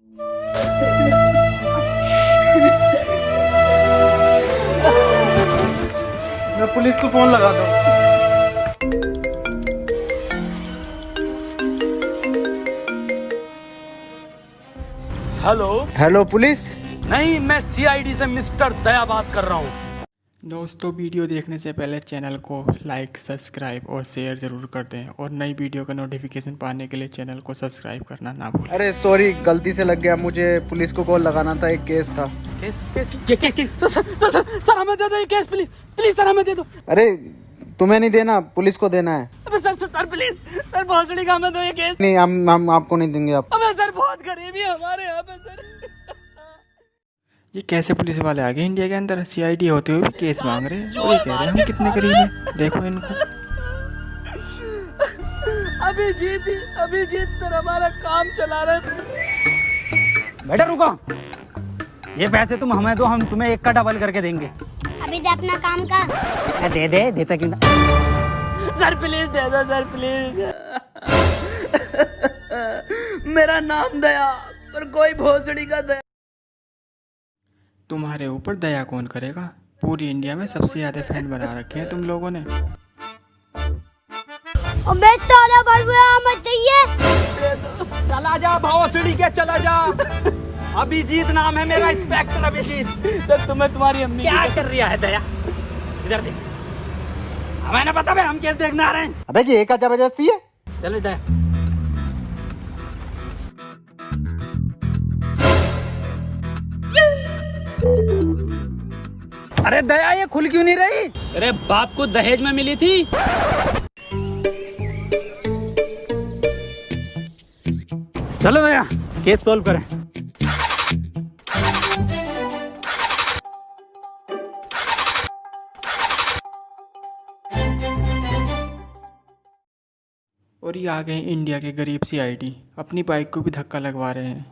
मैं पुलिस को फोन लगा दूं। हेलो। Hello police. नहीं, मैं सीआईडी से मिस्टर दया बात कर रहा हूँ। दोस्तों, वीडियो देखने से पहले चैनल को लाइक, सब्सक्राइब और शेयर ज़रूर कर दें और नई वीडियो का नोटिफिकेशन पाने के लिए चैनल को सब्सक्राइब करना ना भूलें। अरे सॉरी, गलती से लग गया, मुझे पुलिस को कॉल लगाना था, एक केस था। केस केस केस सर हमें दे दो ये केस, प्लीज प्लीज सर हमें दे दो। अरे तुम्हें नहीं देना, पुलिस को देना है। अबे सर प्लीज सर भोसड़ी का हमें दो ये केस। नहीं, हम आपको नहीं देंगे। आप अबे सर बहुत गरीबी है हमारे यहाँ पे सर। ये कैसे पुलिस वाले आ गए इंडिया के अंदर? सीआईडी होते हुए भी केस मांग रहे हैं और ये कह रहे हैं हम कितने गरीब हैं। देखो इनको। अभिजीत सर हमारा काम चला रहे। बेटा रुको, ये पैसे तुम हमें दो, हम तुम्हें एक का डबल करके देंगे। अभी दे अपना काम कर। दे देता क्यों ना। सर प्लीज दे दो सर प्लीज। मेरा नाम दया, पर कोई भोसड़ी का दया। तुम्हारे ऊपर दया कौन करेगा? पूरी इंडिया में सबसे ज्यादा फैन बना रखे हैं तुम लोगों ने। अबे साला बड़ुआ मत चाहिए। चला जा भोसड़ी के, चला जा। अभिजीत नाम है मेरा, इंस्पेक्टर अभिजीत। सर तुम्हें तुम्हारी अम्मी क्या कर रही है दया? इधर देख, हमें ना पता है, हम केस देखने आ रहे हैं। अबे ये क्या जबरदस्ती है? चलो दया। अरे दया, ये खुल क्यों नहीं रही? अरे बाप को दहेज में मिली थी। चलो दया, केस सोल्व करें। और ये आ गए इंडिया के गरीब सीआईडी, अपनी बाइक को भी धक्का लगवा रहे हैं।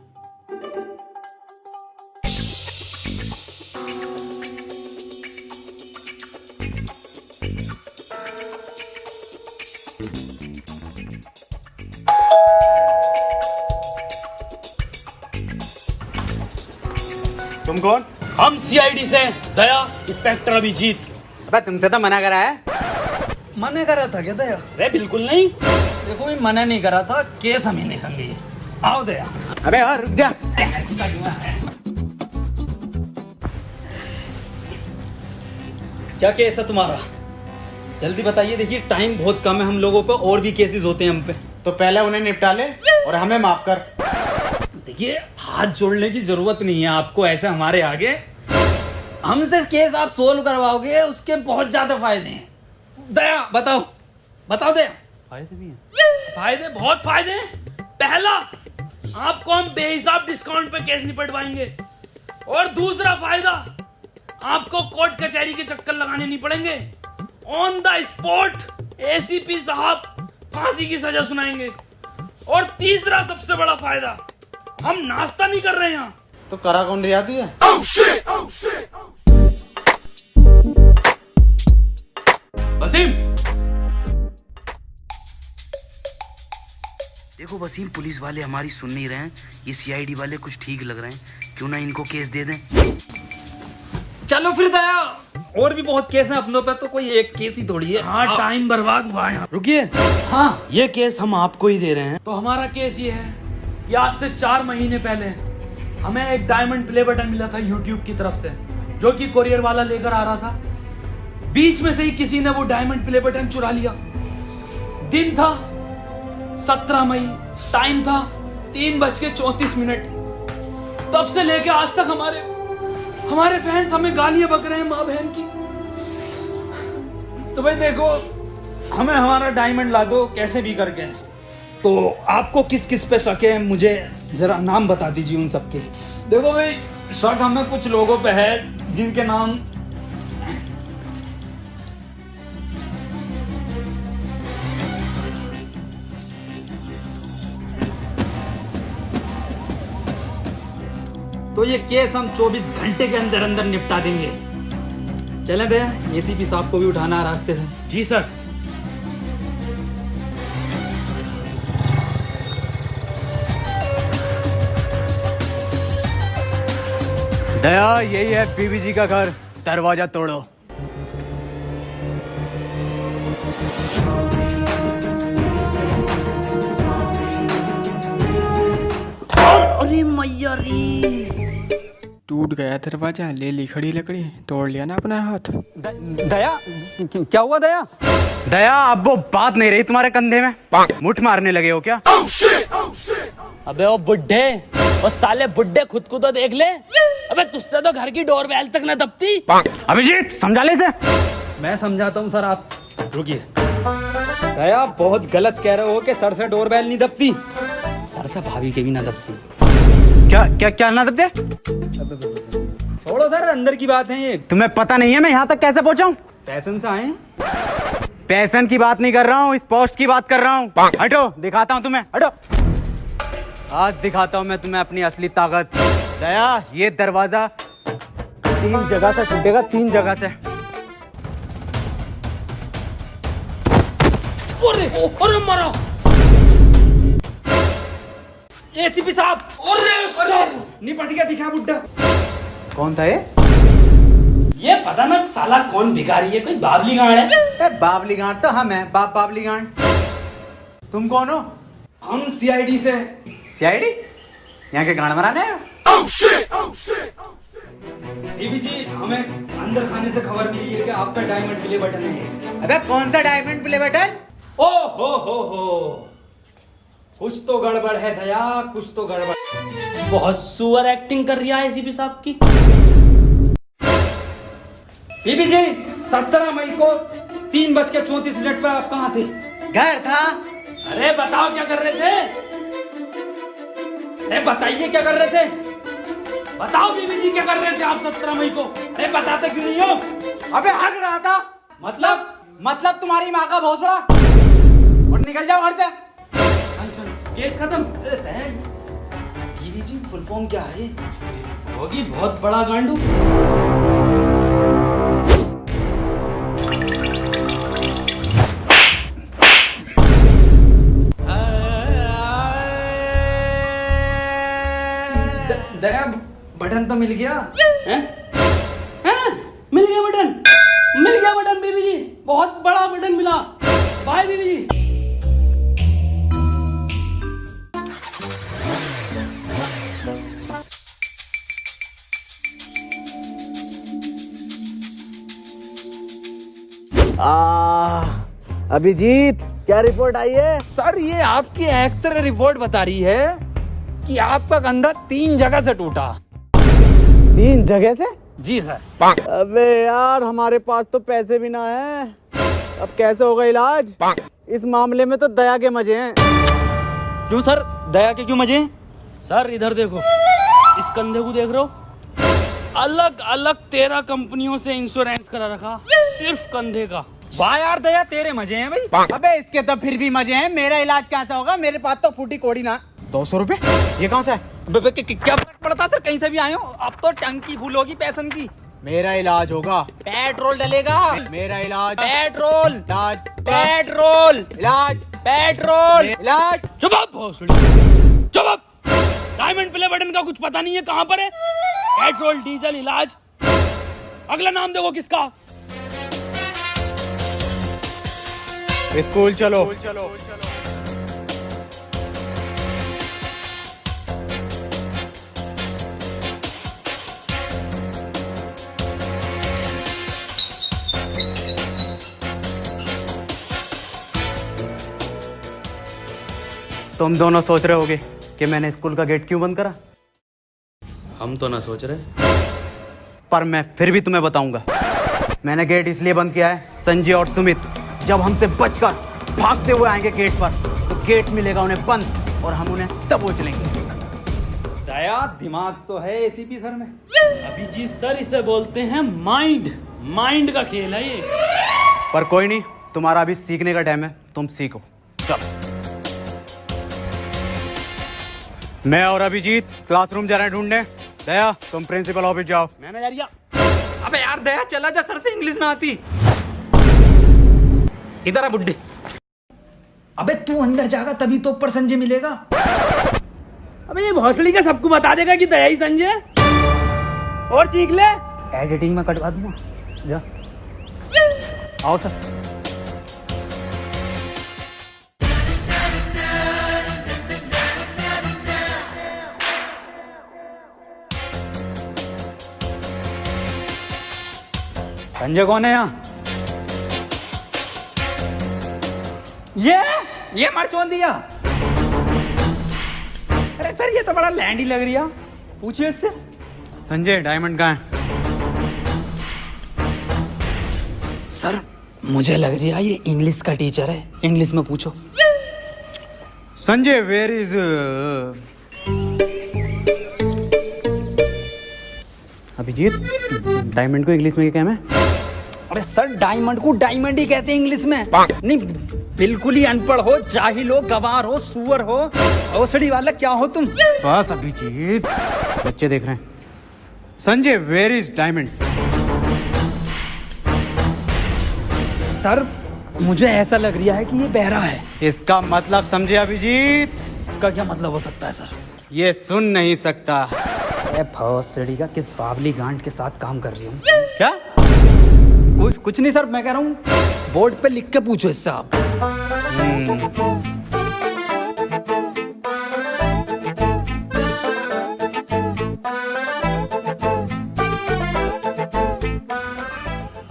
तुम कौन? हम सीआईडी से दया, इंस्पेक्टर अभिजीत। अबे तुमसे तो मना करा है। मना करा था क्या दया? अरे बिल्कुल नहीं, देखो मैं मना नहीं करा था, केस हम ही देखेंगे। आओ दया। अबे हाँ, रुक जा। क्या केस है तुम्हारा? जल्दी बताइए, देखिए टाइम बहुत कम है हम लोगों पे, और भी केसेस होते हैं हम पे। तो पहले उन्हें निपटा ले और हमें माफ कर। देखिए हाथ जोड़ने की जरूरत नहीं है आपको, ऐसे हमारे आगे हमसे केस आप सोल्व करवाओगे, उसके बहुत ज्यादा फायदे हैं। दया बताओ, बताओ दया। फायदे भी हैं? फायदे, बहुत फायदे हैं। पहला, आपको हम बेहिसाब डिस्काउंट पे केस निपटवाएंगे। और दूसरा फायदा, आपको कोर्ट कचहरी के चक्कर लगाने नहीं पड़ेंगे। ऑन द स्पॉट एसीपी साहब फांसी की सजा सुनाएंगे। और तीसरा सबसे बड़ा फायदा, हम नाश्ता नहीं कर रहे हैं। तो करा कौन रियाती है? वसीम, देखो वसीम, पुलिस वाले हमारी सुन नहीं रहे हैं, ये सीआईडी वाले कुछ ठीक लग रहे हैं, क्यों ना इनको केस दे दें। चलो फिर दया, और भी बहुत केस हैं अपनों पे, तो कोई एक केस ही थोड़ी है। हाँ, टाइम बर्बाद हुआ है। रुकिए, हाँ ये केस हम आपको ही दे रहे हैं। तो हमारा केस ये है कि आज से 4 महीने पहले हमें एक डायमंड प्ले बटन मिला था यूट्यूब की तरफ से, जो कि कोरियर वाला लेकर आ रहा था। बीच में से ही किसी ने वो डायमंड प्ले बटन चुरा लिया। दिन था 17 मई, टाइम था 3:34। तब से लेके आज तक हमारे फैंस हमें गालियां बक रहे हैं माँ बहन की। तो भाई देखो, हमें हमारा डायमंड ला दो कैसे भी करके। तो आपको किस किस पे शक है, मुझे जरा नाम बता दीजिए उन सबके। देखो भाई, शक हमें कुछ लोगों पे है जिनके नाम तो ये केस हम 24 घंटे के अंदर अंदर निपटा देंगे। चले भैया, एसीपी साहब को भी उठाना है रास्ते से। जी सर। दया, यही है बीबी जी का घर, दरवाजा तोड़ो। अरे मैया रे, टूट गया दरवाजा, ले ली खड़ी लकड़ी, तोड़ लिया ना अपना हाथ। दया, क्या हुआ दया? दया, अब वो बात नहीं रही तुम्हारे कंधे में, मुठ मारने लगे हो क्या? अबे वो बुड्ढे, वो साले बुड्ढे खुद को तो देख ले। अबे तुझसे तो घर की डोरबेल तक न दबती। अभिजीत, समझा ले इसे। मैं समझाता हूँ सर, आप रुकिए। दया, बहुत गलत कह रहे हो कि सर से डोरबेल नहीं दबती, सर से भाभी के भी ना दबती। क्या क्या क्या ना दबते? छोड़ो सर, अंदर की बात है ये। तुम्हें पता नहीं है मैं यहाँ तक कैसे पहुँचा हूँ? पैशन से आए। पैशन की बात नहीं कर रहा हूँ, इस पोस्ट की बात कर रहा हूँ। हटो, दिखाता हूँ तुम्हें, हटो। आज दिखाता हूँ मैं तुम्हें अपनी असली ताकत। दया, ये दरवाजा 3 जगह से टूटेगा, 3 जगह से। अरे मारा एसीपी साहब। अरे निपट गया, दिखा बुड्ढा। कौन था ये पता ना साला कौन भिखारी है, कोई बाबली गांड है। बाबली गांड तो हम हैं, बाबली गांड। तुम कौन हो? हम सीआईडी से। सीआईडी? यहाँ के गांड मराने आए हो? बीबी जी, हमें अंदर खाने से खबर मिली है कि आप पे डायमंड प्ले बटन है। अबे कौन सा डायमंड प्ले बटन? ओ हो, कुछ तो गड़बड़ है दया, कुछ तो गड़बड़। बहुत सुअर एक्टिंग कर रही है एसीपी साहब की। बीबी जी, 17 मई को 3:34 पर आप कहाँ थे? घर था। अरे बताओ क्या कर रहे थे? अरे बताइए क्या कर रहे थे? बताओ बीबी जी क्या कर रहे थे आप 17 मई को? अरे बताते क्यों नहीं हो? अबे हग रहा था। मतलब तुम्हारी माँ का भौसला। और निकल जाओ घर से। केस खत्म। बीबी जी, फुल फॉर्म क्या है? होगी बहुत बड़ा गांडू। दया, बटन तो मिल गया। हैं? मिल गया बटन, मिल गया बटन बीबी जी, बहुत बड़ा बटन मिला। बाय बीबी जी। अभिजीत, क्या रिपोर्ट आई है? सर, ये आपकी एक्सरे रिपोर्ट बता रही है कि आपका कंधा 3 जगह से टूटा। 3 जगह से? जी सर। अबे यार, हमारे पास तो पैसे भी ना है, अब कैसे होगा इलाज? इस मामले में तो दया के मजे हैं। क्यों सर, दया के क्यों मजे? सर इधर देखो, इस कंधे को देख रहे हो? अलग अलग 13 कंपनियों से इंश्योरेंस करा रखा, सिर्फ कंधे का। वाह यार दया, तेरे मजे हैं भाई। अबे इसके तो फिर भी मजे हैं, मेरा इलाज कैसा होगा? मेरे पास तो फूटी कोड़ी ना। 200 रुपए? ये कहाँ से है? क्या फर्क पड़ता सर, कहीं से भी आए हो। अब तो टंकी फुल होगी पैसन की। मेरा इलाज होगा। पेट्रोल डलेगा। मेरा इलाज। पेट्रोल इलाज। पेट्रोल इलाज। पेट्रोल इलाज। चुप आप भोसड़ी, चुप आप। डायमंड प्ले बटन का कुछ पता नहीं है कहाँ पर है? पेट्रोल, डीजल, इलाज। अगला नाम देखो किसका? स्कूल चलो। तुम दोनों सोच रहे होगे कि मैंने स्कूल का गेट क्यों बंद करा। हम तो ना सोच रहे, पर मैं फिर भी तुम्हें बताऊंगा। मैंने गेट इसलिए बंद किया है, संजय और सुमित जब हमसे बचकर भागते हुए आएंगे गेट पर, तो गेट मिलेगा उन्हें बंद और हम उन्हें दबोच लेंगे। दया, दिमाग तो है एसीपी सर में। अभिजीत सर, इसे बोलते हैं माइंड। माइंड का खेल है ये। पर कोई नहीं, तुम्हारा अभी सीखने का टाइम है, तुम सीखो। चलो, मैं और अभिजीत क्लासरूम जा रहे हैं ढूंढने। दया, तुम प्रिंसिपल ऑफिस जाओ। मैनेजरिया। अबे यार दया, चला जा, सर से इंग्लिश ना आती। इधर आ बुड्ढे। अबे तू अंदर जाएगा तभी तो ऊपर संजय मिलेगा। अबे ये भोसड़ी का सबको बता देगा कि दया ही संजय। और चीख ले। एडिटिंग में कटवा दूंगा। जा आओ सर। संजय कौन है यहाँ? ये मर चोन दिया। अरे सर ये तो बड़ा लैंड ही लग रही है, पूछिए इससे। संजय डायमंड कहाँ है? सर मुझे लग रही है ये इंग्लिश का टीचर है, इंग्लिश में पूछो। Sanjay where is Abhijeet, diamond को इंग्लिश में क्या कहना है? अरे सर डायमंड को डायमंड ही कहते हैं इंग्लिश में। नहीं बिल्कुल ही अनपढ़ हो, जाहिल हो, गवार हो, सुअर हो, औसड़ी वाला क्या हो तुम? बस अभिजीत, बच्चे देख रहे हैं। Sanjay where is diamond? Sir मुझे ऐसा लग रहा है कि ये बहरा है। इसका मतलब समझे अभिजीत? इसका क्या मतलब हो सकता है सर? ये सुन नहीं सकता। भौसड़ी का किस बावली गांड के साथ काम कर रही हूँ? क्या? कुछ नहीं सर, मैं कह रहा हूँ बोर्ड पे लिख के पूछो इससे आप।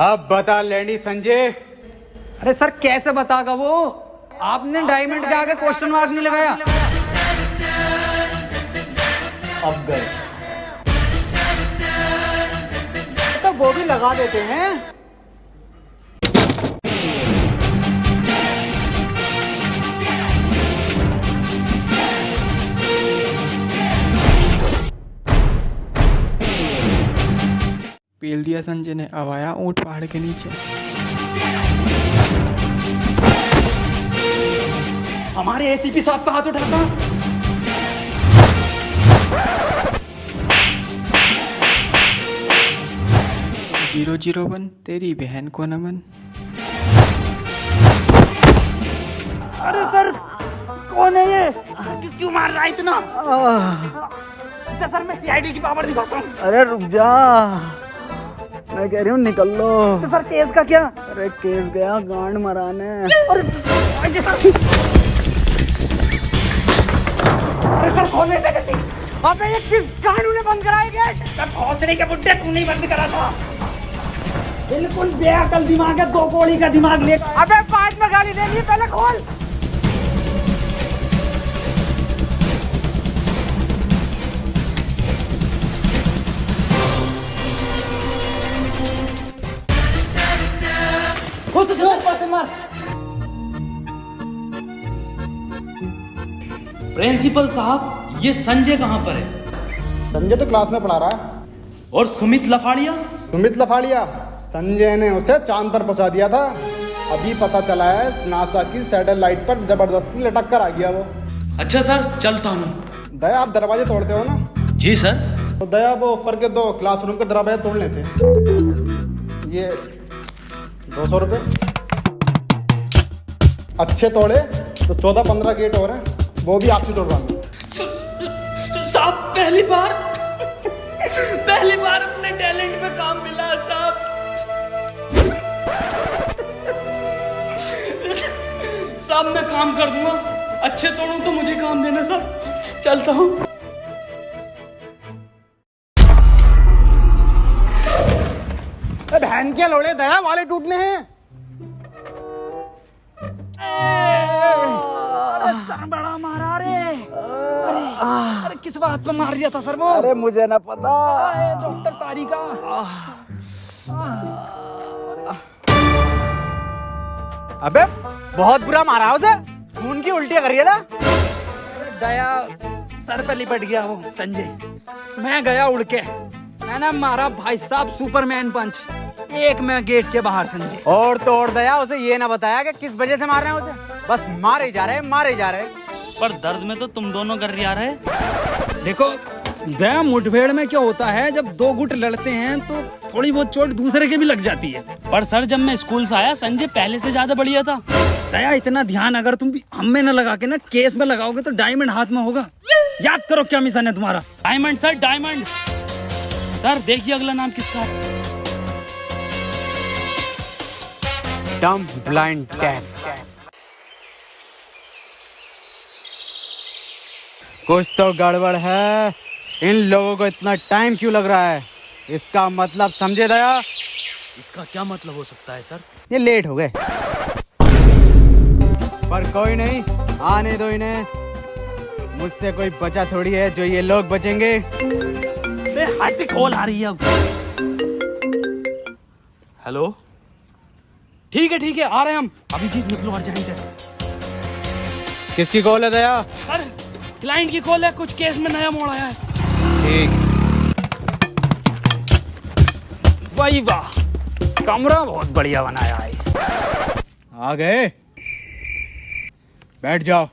अब बता लैंडी संजय। अरे सर कैसे बतागा वो? आपने डायमंड के आगे क्वेश्चन मार्क नहीं लगाया। अब गए तो वो भी लगा देते हैं। पेल दिया संजय ने। अब आया ऊंट पहाड़ के नीचे। हमारे एसीपी साहब पे हाथ उठाता। 001 तेरी बहन को नमन। अरे सर कौन है ये? क्यों मार रहा है इतना? सर मैं सीआईडी की पावर दिखाता हूँ। अरे रुक जा, मैं कह रही हूँ निकल लो। तो सर केस का क्या? अरे केस गया गांड मराने। अरे सर कौन है? अबे ये किस कानून ने बंद कराया गेट? मैं भौसड़ी के बुड्ढे तू नहीं बंद करा था। बिल्कुल बेअकल दिमाग है, 2 गोली का दिमाग ले। अबे बाद में गाली देनी, पहले खोल। प्रिंसिपल साहब ये संजय कहाँ पर है? संजय तो क्लास में पढ़ा रहा है। और सुमित लफाड़िया? सुमित लफाड़िया संजय ने उसे चांद पर पहुंचा दिया था। अभी पता चला है नासा की सैटेलाइट पर जबरदस्ती लटक कर आ गया वो। अच्छा सर चलता हूँ। दया आप दरवाजे तोड़ते हो ना? जी सर। तो दया वो ऊपर के 2 क्लासरूम के दरवाजे तोड़ लेते। ये 200 रुपये। अच्छे तोड़े तो 14-15 गेट और हैं, वो भी आपसे तोड़वाएंगे। साहब पहली बार अपने टैलेंट में काम मिला साहब। साहब मैं काम कर दूंगा, अच्छे तोड़ूं तो मुझे काम देना साहब। चलता हूँ। बहन के लोड़े दया वाले टूटने हैं। सर बड़ा मारा रे। अरे किस बात पे मार दिया था सर वो? अरे मुझे ना पता। डॉक्टर तारिका। अबे बहुत बुरा मारा उसे, खून की उल्टियां कर रही था। दया सर पे लिपट गया वो संजय। मैं गया उड़ के, मैंने मारा भाई साहब सुपरमैन पंच। एक मैं गेट के बाहर संजय। और तो और दया उसे ये ना बताया कि किस वजह से मार रहे हैं उसे, बस मारे जा रहे। पर दर्द में तो तुम दोनों कर रहा रहे। देखो दया मुठभेड़ में क्या होता है, जब 2 गुट लड़ते हैं तो थोड़ी बहुत चोट दूसरे के भी लग जाती है। पर सर जब मैं स्कूल से आया संजय पहले से ज्यादा बढ़िया था। दया इतना ध्यान अगर तुम हम में न लगा के ना केस में लगाओगे तो डायमंड हाथ में होगा। याद करो क्या मिशन है तुम्हारा। Diamond sir diamond. सर देखिए अगला नाम किसका है। डम ब्लाइंड कैट। कुछ तो गड़बड़ है। इन लोगों को इतना टाइम क्यों लग रहा है? इसका मतलब समझे दया? इसका क्या मतलब हो सकता है सर? ये लेट हो गए। पर कोई नहीं, आने दो इन्हें। मुझसे कोई बचा थोड़ी है जो ये लोग बचेंगे। हार्दिक कॉल आ रही है अब। हेलो, ठीक है आ रहे हैं हम। अभी जी निकलो, अर्जेंट है। किसकी कॉल है दया? सर क्लाइंट की कॉल है, कुछ केस में नया मोड़ आया है। ठीक। वाह वाह, कमरा बहुत बढ़िया बनाया है। आ गए, बैठ जाओ।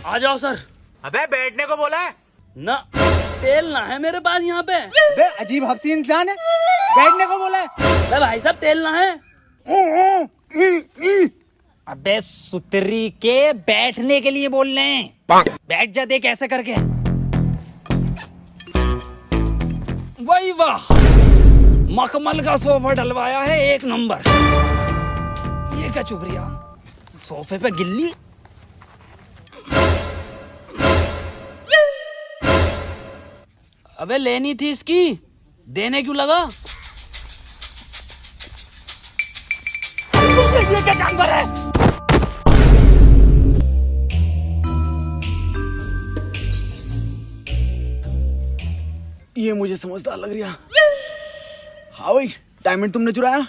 आ जाओ सर। अबे बैठने को बोला है ना, तेल ना है मेरे पास यहाँ पे। अबे अजीब हफ्सी इंसान है, बैठने को बोला है। अबे भाई साहब तेल ना है। अबे सुतरी के बैठने के लिए बोल रहे हैं। बैठ जा, देख ऐसे करके। वाह वाह, मखमल का सोफा डलवाया है, एक नंबर। ये क्या चुप रही, सोफे पे गिल्ली। अबे लेनी थी इसकी, देने क्यों लगा? ये क्या जानवर है? ये मुझे समझदार लग रही है। हाँ भाई, डायमंड तुमने चुराया?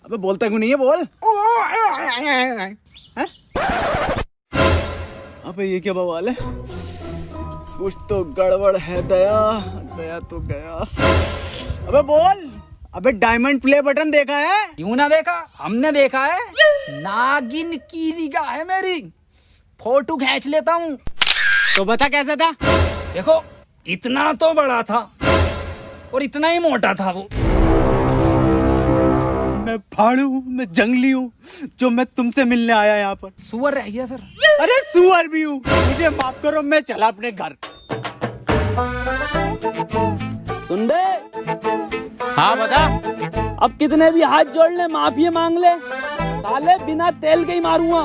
अबे बोलता क्यों नहीं है, बोल। हैं? अबे ये क्या बवाल है? कुछ तो गड़बड़ है दया। दया तो गया। अबे बोल। अबे डायमंड प्ले बटन देखा है? क्यों ना देखा, हमने देखा है। नागिन की निगाह है मेरी, फोटो खींच लेता हूँ। तो बता कैसा था? देखो, इतना तो बड़ा था और इतना ही मोटा था वो। मैं फाड़ू हूँ, मैं जंगली हूँ, जो मैं तुमसे मिलने आया यहाँ पर। सुअर रह गया सर। अरे सुअर भी हूँ, मुझे माफ करो, मैं चला अपने घर। सुन बे, हाँ बता। अब कितने भी हाथ जोड़ ले, माफी मांग ले, साले बिना तेल के ही मारूंगा।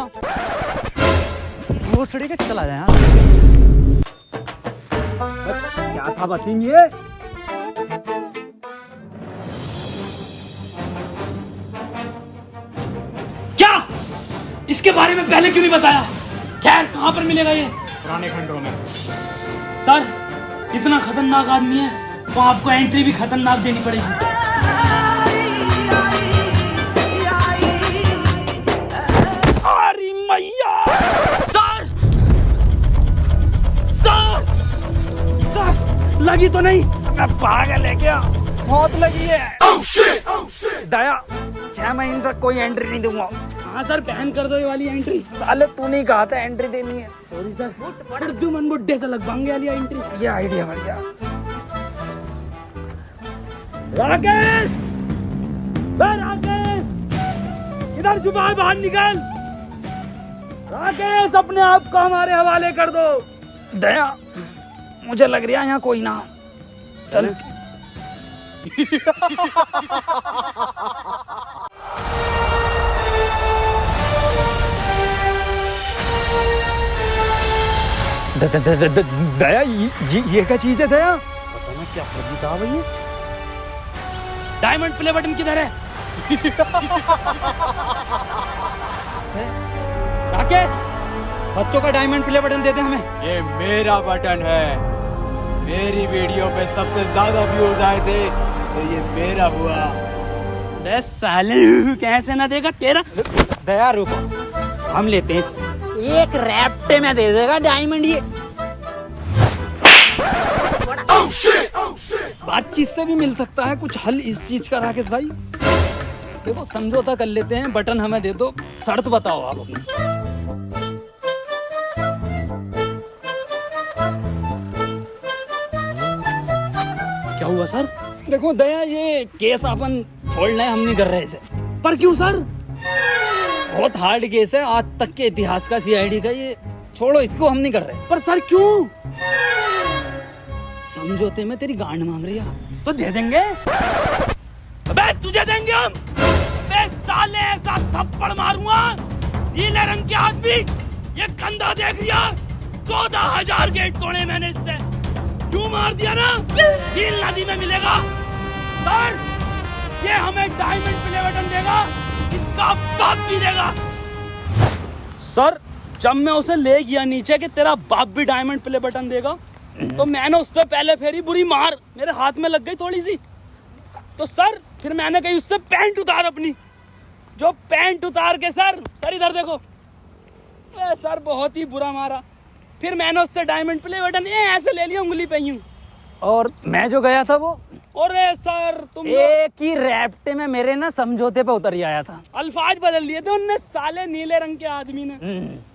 वो सड़ी के चला जाए। क्या था बसीम ये? क्या इसके बारे में पहले क्यों नहीं बताया? खैर, कहां पर मिलेगा ये? पुराने खंडों में। सर इतना खतरनाक आदमी है तो आपको एंट्री भी खतरनाक देनी पड़ेगी। अरे मैया, सर सर सर, लगी तो नहीं? मैं पागल है क्या? बहुत लगी है। दया, 6 महीने तक कोई एंट्री नहीं दूंगा। हाँ सर, बैन कर दो ये वाली एंट्री। साले तू नहीं कहा था एंट्री देनी है। सॉरी सर, उर्दू मन बुड्ढे से लगवाएंगे वाली एंट्री। ये आइडिया बढ़िया। राकेश, राकेश, इधर छुपा है, बाहर निकल। राकेश, अपने आप को हमारे हवाले कर दो। दया, मुझे लग रहा है यहाँ कोई ना। चल। दया, ये क्या चीज है दया? पता ना क्या फर्जी कहा भाई ये। डायमंड प्ले बटन किधर है? राकेश, बच्चों का डायमंड प्ले बटन दे दे हमें। ये मेरा बटन है। मेरी वीडियो पे सबसे ज्यादा व्यूज आए थे तो ये मेरा हुआ। बे साले, कैसे ना देगा तेरा? दया रुको, हम लेते हैं। एक रैप्टे में दे देगा डायमंड ये। बातचीत से भी मिल सकता है कुछ हल इस चीज का। राकेश भाई देखो, समझौता कर लेते हैं, बटन हमें दे दो, शर्त बताओ आप अपनी। क्या हुआ सर? देखो दया, ये केस अपन छोड़ना है, हम नहीं कर रहे इसे। पर क्यों सर? बहुत हार्ड केस है, आज तक के इतिहास का सीआईडी का। ये छोड़ो, इसको हम नहीं कर रहे। पर सर क्यों? समझौते में तेरी गांड मांग रही है तो दे देंगे। अबे तुझे देंगे हम। अबे साले ऐसा थप्पड़ मारूंगा, नीले रंग के आदमी, ये कंधा देख लिया, 14,000 गेट तोड़े मैंने इससे। क्यों मार दिया ना, नील नदी में मिलेगा। सर ये हमें डायमंड प्ले बटन देगा, इसका बाप भी देगा। सर जब मैं उसे ले गया नीचे कि तेरा बाप भी डायमंड प्ले बटन देगा, तो मैंने उस पर पहले फेरी बुरी मार मेरे हाथ में लग गई थोड़ी सी। तो सर फिर मैंने कही उससे पैंट उतार अपनी, जो पैंट उतार के सर इधर देखो, सर बहुत ही बुरा मारा। फिर मैंने उससे डायमंड प्ले बटन ऐसे ले लिया, उंगली पे यूं। और मैं जो गया था वो, अरे सर तुम एक ही रैप्टे में मेरे ना समझौते पे उतर ही आया था। अल्फाज बदल दिए थे उनने, साले नीले रंग के आदमी ने।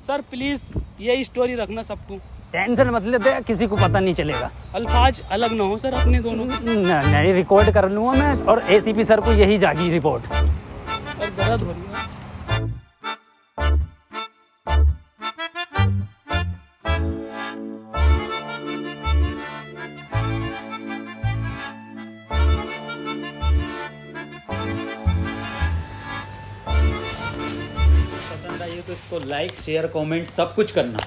सर प्लीज यही स्टोरी रखना सबको। टेंशन मत लेते, किसी को पता नहीं चलेगा। अल्फाज अलग ना हो सर अपने दोनों। नहीं, रिकॉर्ड कर लूंगा मैं, और एसीपी सर को यही जागी रिपोर्ट। और दर्द हो रही है। पसंद आई तो इसको लाइक, शेयर, कमेंट सब कुछ करना,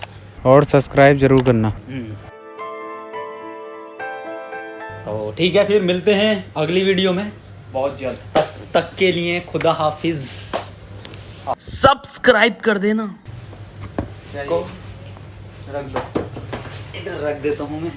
और सब्सक्राइब जरूर करना। तो ठीक है, फिर मिलते हैं अगली वीडियो में बहुत जल्द। तब तक के लिए खुदा हाफिज। सब्सक्राइब कर देना। इसको रख दो, इधर रख देता हूँ मैं।